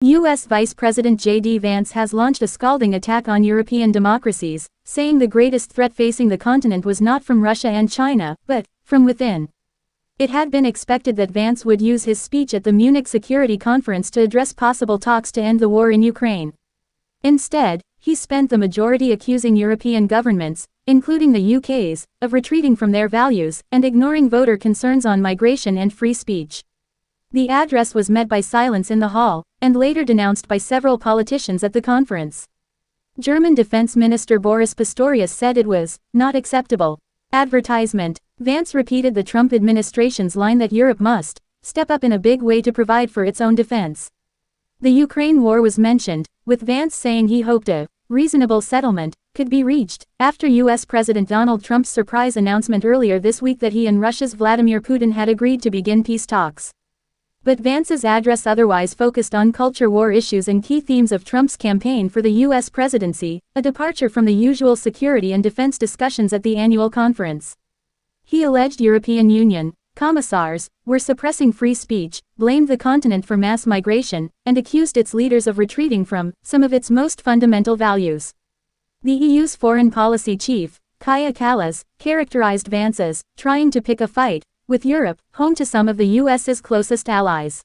U.S. Vice President J.D. Vance has launched a scalding attack on European democracies, saying the greatest threat facing the continent was not from Russia and China, but from within. It had been expected that Vance would use his speech at the Munich Security Conference to address possible talks to end the war in Ukraine. Instead, he spent the majority accusing European governments, including the UK's, of retreating from their values and ignoring voter concerns on migration and free speech. The address was met by silence in the hall, and later denounced by several politicians at the conference. German Defense Minister Boris Pistorius said it was not acceptable. Advertisement. Vance repeated the Trump administration's line that Europe must step up in a big way to provide for its own defense. The Ukraine war was mentioned, with Vance saying he hoped a reasonable settlement could be reached after U.S. President Donald Trump's surprise announcement earlier this week that he and Russia's Vladimir Putin had agreed to begin peace talks. But Vance's address otherwise focused on culture war issues and key themes of Trump's campaign for the U.S. presidency, a departure from the usual security and defense discussions at the annual conference. He alleged European Union commissars were suppressing free speech, blamed the continent for mass migration, and accused its leaders of retreating from some of its most fundamental values. The EU's foreign policy chief, Kaja Kallas, characterized Vance as trying to pick a fight with Europe, home to some of the U.S.'s closest allies.